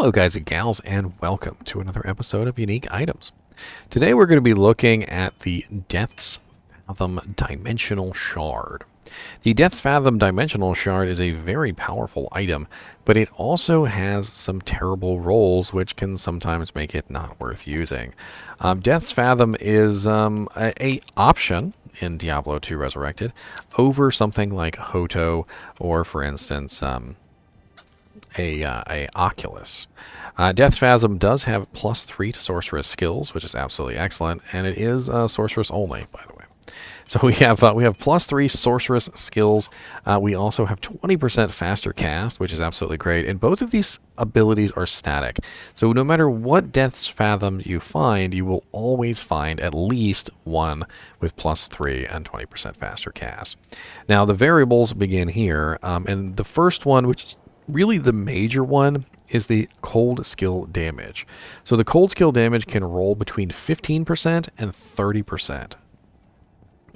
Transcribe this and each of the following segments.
Hello guys and gals, and welcome to another episode of Unique Items. Today we're going to be looking at the Death's Fathom Dimensional Shard. The Death's Fathom Dimensional Shard is a very powerful item, but it also has some terrible rolls which can sometimes make it not worth using. Death's Fathom is a option in Diablo 2 Resurrected over something like Hoto or, for instance, a Oculus. Death's Fathom does have +3 to Sorceress skills, which is absolutely excellent, and it is Sorceress only, by the way. So we have +3 Sorceress skills. We also have 20% faster cast, which is absolutely great. And both of these abilities are static. So no matter what Death's Fathom you find, you will always find at least one with +3 and 20% faster cast. Now the variables begin here, and the first one, which is really the major one, is the cold skill damage. So the cold skill damage can roll between 15% and 30%,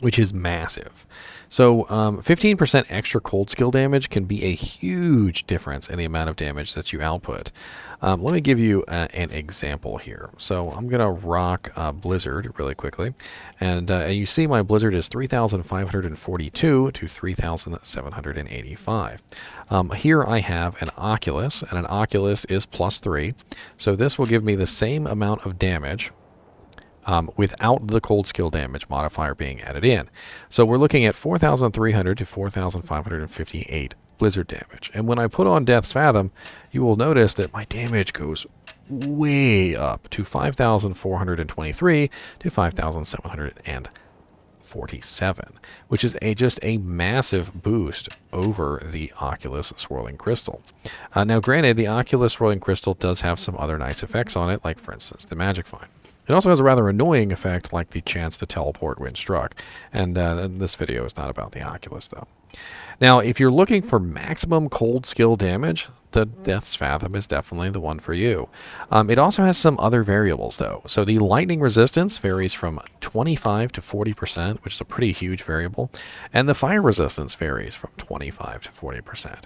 which is massive. So 15% extra cold skill damage can be a huge difference in the amount of damage that you output. Let me give you an example here. So I'm going to rock Blizzard really quickly. And you see my Blizzard is 3,542 to 3,785. Here I have an Oculus, and an Oculus is +3. So this will give me the same amount of damage without the cold skill damage modifier being added in. So we're looking at 4,300 to 4,558 blizzard damage. And when I put on Death's Fathom, you will notice that my damage goes way up to 5,423 to 5,747, which is just a massive boost over the Oculus Swirling Crystal. Now granted, the Oculus Swirling Crystal does have some other nice effects on it, like for instance the Magic Find. It also has a rather annoying effect like the chance to teleport when struck, and this video is not about the Oculus though. Now, if you're looking for maximum cold skill damage, the Death's Fathom is definitely the one for you. It also has some other variables though. So the lightning resistance varies from 25 to 40%, which is a pretty huge variable, and the fire resistance varies from 25 to 40%.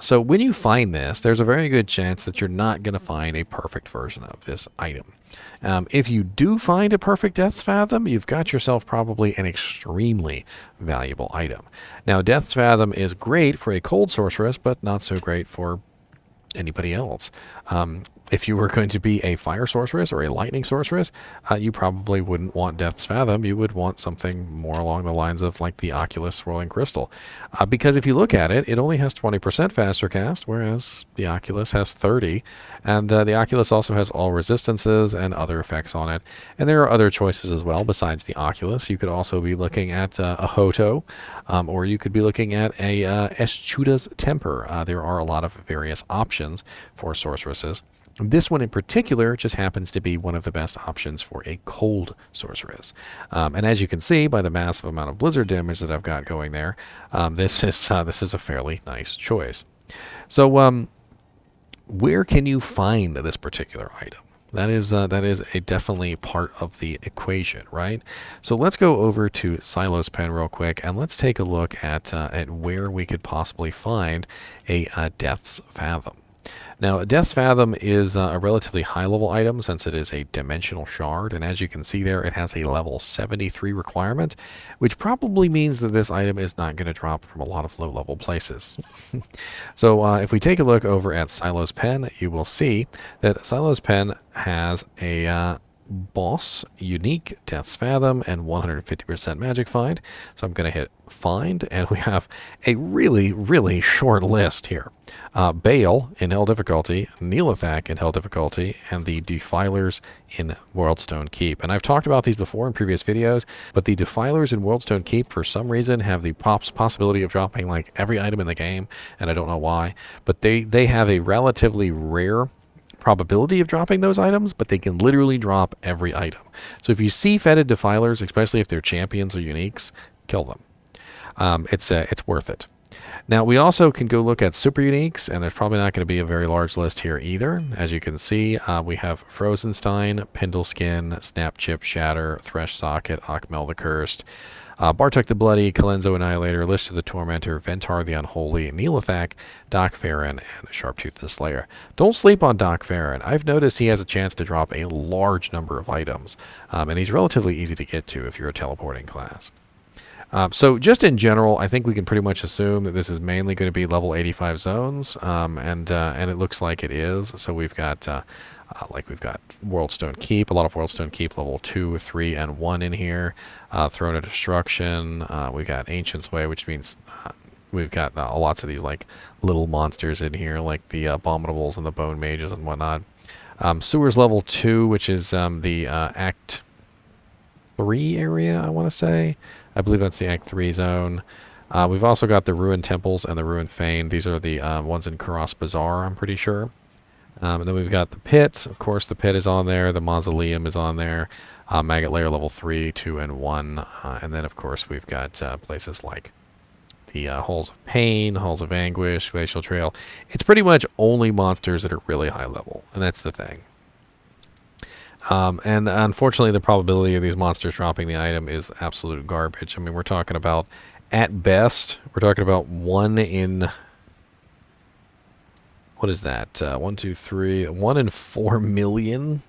So when you find this, there's a very good chance that you're not going to find a perfect version of this item. If you do find a perfect Death's Fathom, you've got yourself probably an extremely valuable item. Now, Death's Fathom is great for a cold sorceress, but not so great for anybody else. If you were going to be a fire sorceress or a lightning sorceress, you probably wouldn't want Death's Fathom. You would want something more along the lines of like the Oculus Swirling Crystal. Because if you look at it, it only has 20% faster cast, whereas the Oculus has 30. And the Oculus also has all resistances and other effects on it. And there are other choices as well besides the Oculus. You could also be looking at a Hoto, or you could be looking at a Eschuta's Temper. There are a lot of various options for sorceresses. This one in particular just happens to be one of the best options for a cold sorceress. And as you can see by the massive amount of blizzard damage that I've got going there, this is a fairly nice choice. So where can you find this particular item? That is a definitely part of the equation, right? So let's go over to Silo's Pen real quick, and let's take a look at where we could possibly find a Death's Fathom. Now, Death's Fathom is a relatively high-level item since it is a dimensional shard, and as you can see there, it has a level 73 requirement, which probably means that this item is not going to drop from a lot of low-level places. So if we take a look over at Silo's Pen, you will see that Silo's Pen has a boss, unique Death's Fathom, and 150% magic find. So I'm going to hit find, and we have a really short list here. Bale in hell difficulty, Neelathak in hell difficulty, and the Defilers in Worldstone Keep. And I've talked about these before in previous videos, but the Defilers in Worldstone Keep for some reason have the possibility of dropping like every item in the game, and I don't know why, but they have a relatively rare probability of dropping those items, but they can literally drop every item. So if you see fetid Defilers, especially if they're champions or uniques, kill them. It's worth it. Now, we also can go look at super uniques, and there's probably not going to be a very large list here either. As you can see, we have Frozenstein, Pindleskin, Snapchip, Shatter, Thresh Socket, Akmel the Cursed, Bartek the Bloody, Kalenzo Annihilator, Lister the Tormentor, Ventar the Unholy, Neelathak, Doc Farron, and Sharptooth the Slayer. Don't sleep on Doc Farron. I've noticed he has a chance to drop a large number of items, and he's relatively easy to get to if you're a teleporting class. So just in general, I think we can pretty much assume that this is mainly going to be level 85 zones, and it looks like it is. So we've got we've got Worldstone Keep, a lot of Worldstone Keep level 2, 3, and 1 in here. Throne of Destruction. We've got Ancient's Way, which means we've got lots of these like little monsters in here, like the Abominables and the Bone Mages and whatnot. Sewers level 2, which is the Act 3 area, I want to say. I believe that's the Act 3 zone. We've also got the Ruined Temples and the Ruined Fane. These are the ones in Kuros Bazaar, I'm pretty sure. And then we've got the Pit. Of course, the Pit is on there. The Mausoleum is on there. Maggot Lair level 3, 2, and 1. And then, of course, we've got places like the Halls of Pain, Halls of Anguish, Glacial Trail. It's pretty much only monsters that are really high level, and that's the thing. And unfortunately, the probability of these monsters dropping the item is absolute garbage. I mean, we're talking about, at best, we're talking about 1 in... What is that? 1, 2, 3... 1 in 4 million?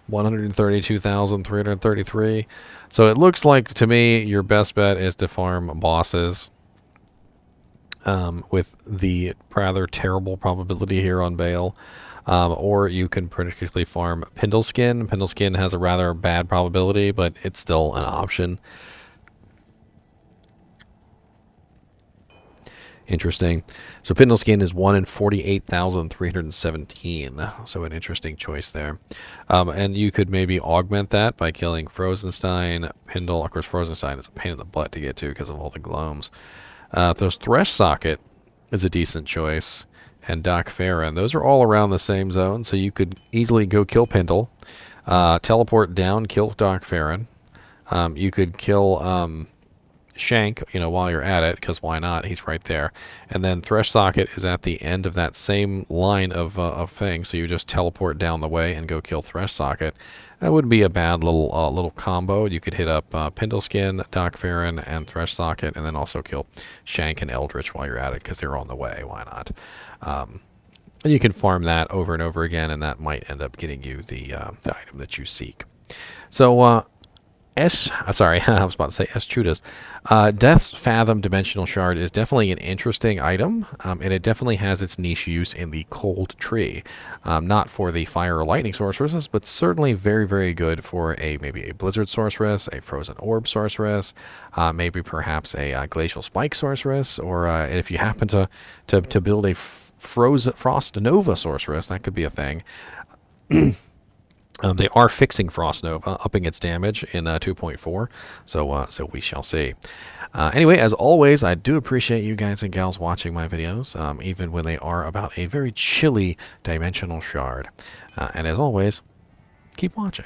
132,333. So it looks like, to me, your best bet is to farm bosses with the rather terrible probability here on Bale. Or you can particularly farm Pindleskin. Pindleskin has a rather bad probability, but it's still an option. Interesting. So Pindleskin is 1 in 48,317. So an interesting choice there. And you could maybe augment that by killing Frozenstein, Pindle. Of course, Frozenstein is a pain in the butt to get to because of all the gloams. Those Thresh Socket is a decent choice. And Doc Farron. Those are all around the same zone, so you could easily go kill Pindle, teleport down, kill Doc Farron. You could kill Shank, while you're at it, because why not? He's right there. And then Thresh Socket is at the end of that same line of things, so you just teleport down the way and go kill Thresh Socket. That would be a bad little combo. You could hit up Pindleskin, Doc Farron, and Thresh Socket, and then also kill Shank and Eldritch while you're at it, because they're on the way. Why not? You can farm that over and over again, and that might end up getting you the item that you seek. So, sorry, I was about to say Estrudas. Death's Fathom Dimensional Shard is definitely an interesting item, and it definitely has its niche use in the Cold Tree. Not for the Fire or Lightning Sorceresses, but certainly very, very good for maybe a Blizzard Sorceress, a Frozen Orb Sorceress, maybe perhaps a Glacial Spike Sorceress, or if you happen to build a Frost Nova Sorceress, that could be a thing. They are fixing Frost Nova, upping its damage in 2.4, so we shall see. Anyway, as always, I do appreciate you guys and gals watching my videos, even when they are about a very chilly dimensional shard. And as always, keep watching.